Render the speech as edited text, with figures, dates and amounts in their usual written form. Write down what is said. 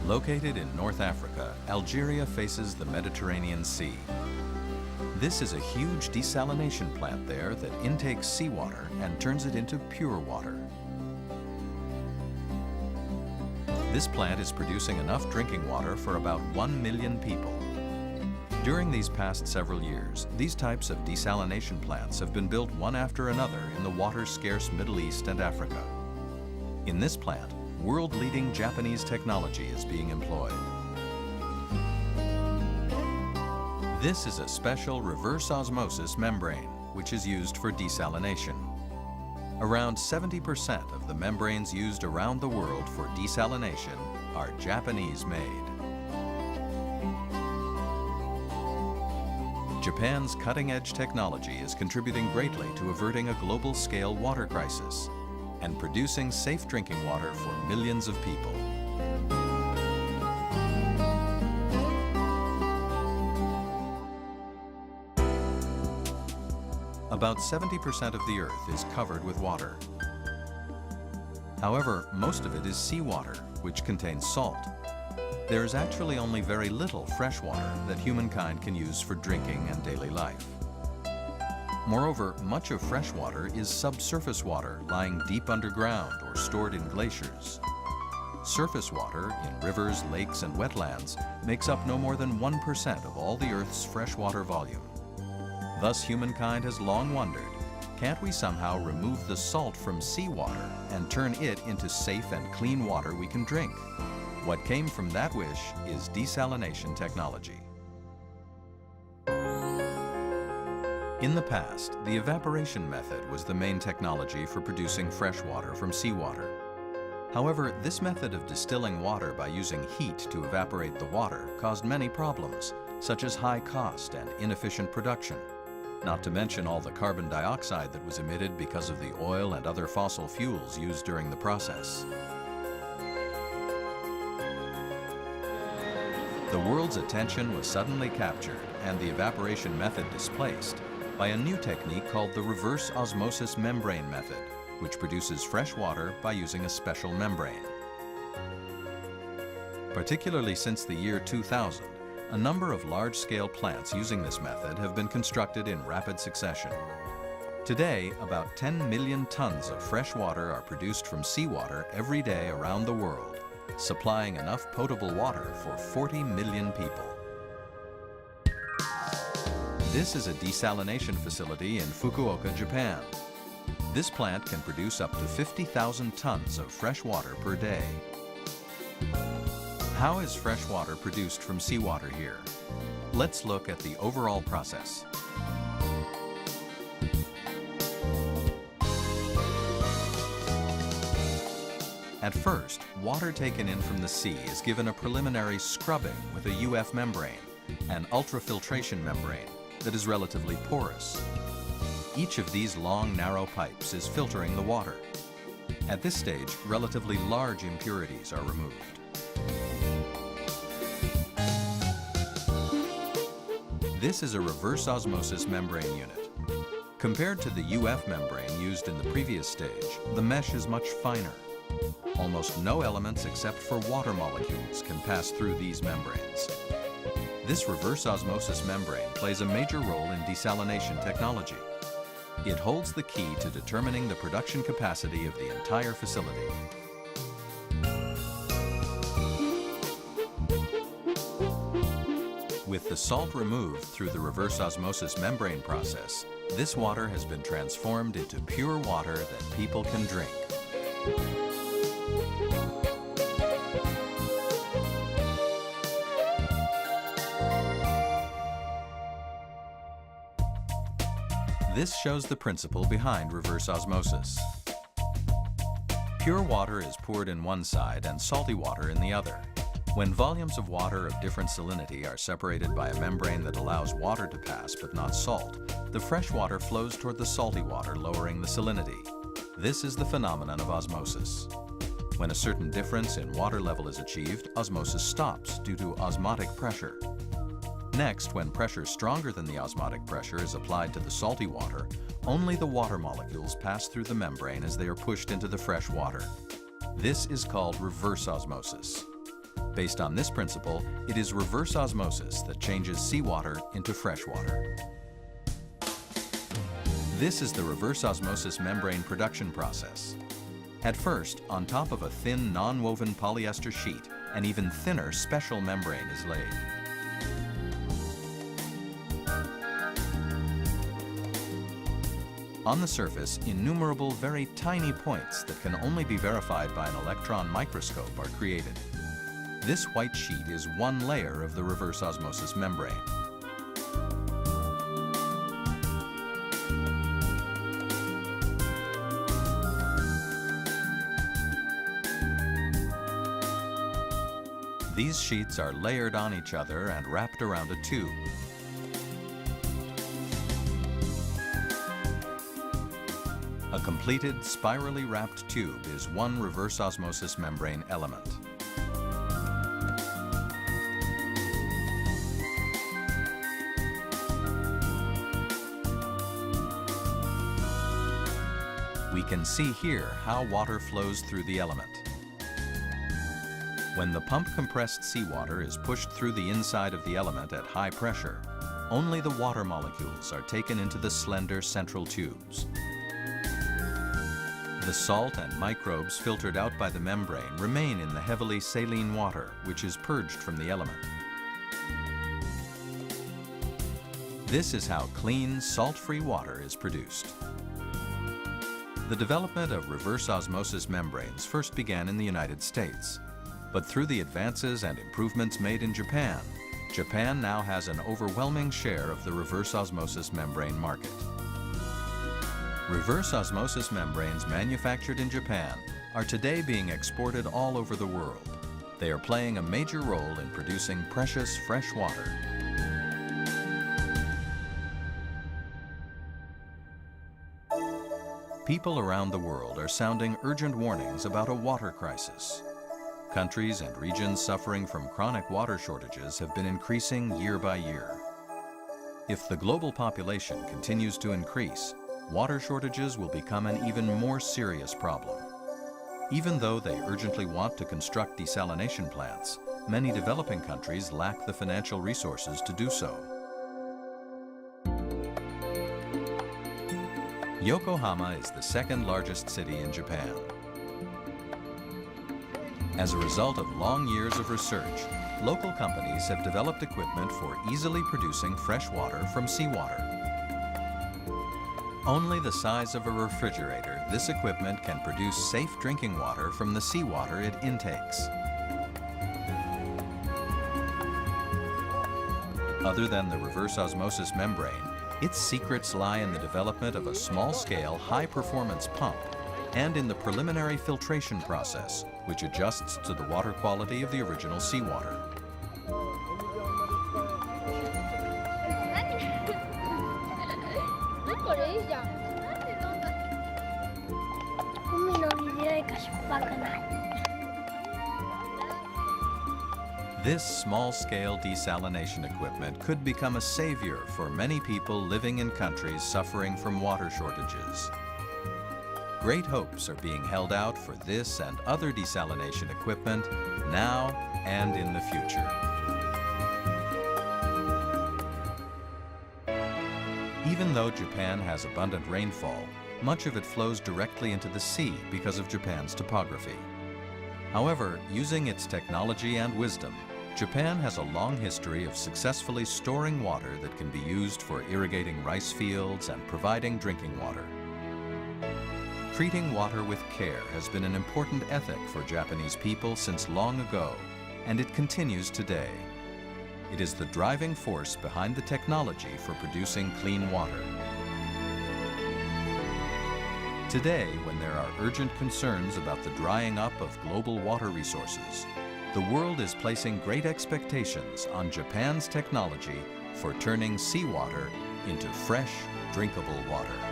Located in North Africa, Algeria faces the Mediterranean Sea. This is a huge desalination plant there that intakes seawater and turns it into pure water. This plant is producing enough drinking water for about 1 million people. During these past several years, these types of desalination plants have been built one after another in the water-scarce Middle East and Africa. In this plant, world-leading Japanese technology is being employed. This is a special reverse osmosis membrane, which is used for desalination. Around 70% of the membranes used around the world for desalination are Japanese-made. Japan's cutting-edge technology is contributing greatly to averting a global-scale water crisis and producing safe drinking water for millions of people. About 70% of the Earth is covered with water. However, most of it is seawater, which contains salt. There is actually only very little fresh water that humankind can use for drinking and daily life. Moreover, much of fresh water is subsurface water lying deep underground or stored in glaciers. Surface water in rivers, lakes, and wetlands makes up no more than 1% of all the Earth's freshwater volume. Thus, humankind has long wondered, can't we somehow remove the salt from seawater and turn it into safe and clean water we can drink? What came from that wish is desalination technology. In the past, the evaporation method was the main technology for producing fresh water from seawater. However, this method of distilling water by using heat to evaporate the water caused many problems, such as high cost and inefficient production, not to mention all the carbon dioxide that was emitted because of the oil and other fossil fuels used during the process. The world's attention was suddenly captured and the evaporation method displaced by a new technique called the reverse osmosis membrane method, which produces fresh water by using a special membrane. Particularly since the year 2000, a number of large-scale plants using this method have been constructed in rapid succession. Today, about 10 million tons of fresh water are produced from seawater every day around the world, supplying enough potable water for 40 million people. This is a desalination facility in Fukuoka, Japan. This plant can produce up to 50,000 tons of fresh water per day. How is fresh water produced from seawater here? Let's look at the overall process. At first, water taken in from the sea is given a preliminary scrubbing with a UF membrane, an ultrafiltration membrane that is relatively porous. Each of these long, narrow pipes is filtering the water. At this stage, relatively large impurities are removed. This is a reverse osmosis membrane unit. Compared to the UF membrane used in the previous stage, the mesh is much finer. Almost no elements except for water molecules can pass through these membranes. This reverse osmosis membrane plays a major role in desalination technology. It holds the key to determining the production capacity of the entire facility. With the salt removed through the reverse osmosis membrane process, this water has been transformed into pure water that people can drink. This shows the principle behind reverse osmosis. Pure water is poured in one side and salty water in the other. When volumes of water of different salinity are separated by a membrane that allows water to pass but not salt, the fresh water flows toward the salty water, lowering the salinity. This is the phenomenon of osmosis. When a certain difference in water level is achieved, osmosis stops due to osmotic pressure. Next, when pressure stronger than the osmotic pressure is applied to the salty water, only the water molecules pass through the membrane as they are pushed into the fresh water. This is called reverse osmosis. Based on this principle, it is reverse osmosis that changes seawater into fresh water. This is the reverse osmosis membrane production process. At first, on top of a thin, non-woven polyester sheet, an even thinner special membrane is laid. On the surface, innumerable very tiny points that can only be verified by an electron microscope are created. This white sheet is one layer of the reverse osmosis membrane. These sheets are layered on each other and wrapped around a tube. A completed, spirally wrapped tube is one reverse osmosis membrane element. We can see here how water flows through the element. When the pump-compressed seawater is pushed through the inside of the element at high pressure, only the water molecules are taken into the slender central tubes. The salt and microbes filtered out by the membrane remain in the heavily saline water, which is purged from the element. This is how clean, salt-free water is produced. The development of reverse osmosis membranes first began in the United States. But through the advances and improvements made in Japan, Japan now has an overwhelming share of the reverse osmosis membrane market. Reverse osmosis membranes manufactured in Japan are today being exported all over the world. They are playing a major role in producing precious fresh water. People around the world are sounding urgent warnings about a water crisis. Countries and regions suffering from chronic water shortages have been increasing year by year. If the global population continues to increase, water shortages will become an even more serious problem. Even though they urgently want to construct desalination plants, many developing countries lack the financial resources to do so. Yokohama is the second largest city in Japan. As a result of long years of research, local companies have developed equipment for easily producing fresh water from seawater. Only the size of a refrigerator, this equipment can produce safe drinking water from the seawater it intakes. Other than the reverse osmosis membrane, its secrets lie in the development of a small-scale, high-performance pump and in the preliminary filtration process, which adjusts to the water quality of the original seawater. This small-scale desalination equipment could become a savior for many people living in countries suffering from water shortages. Great hopes are being held out for this and other desalination equipment now and in the future. Even though Japan has abundant rainfall, much of it flows directly into the sea because of Japan's topography. However, using its technology and wisdom, Japan has a long history of successfully storing water that can be used for irrigating rice fields and providing drinking water. Treating water with care has been an important ethic for Japanese people since long ago, and it continues today. It is the driving force behind the technology for producing clean water. Today, when there are urgent concerns about the drying up of global water resources, the world is placing great expectations on Japan's technology for turning seawater into fresh, drinkable water.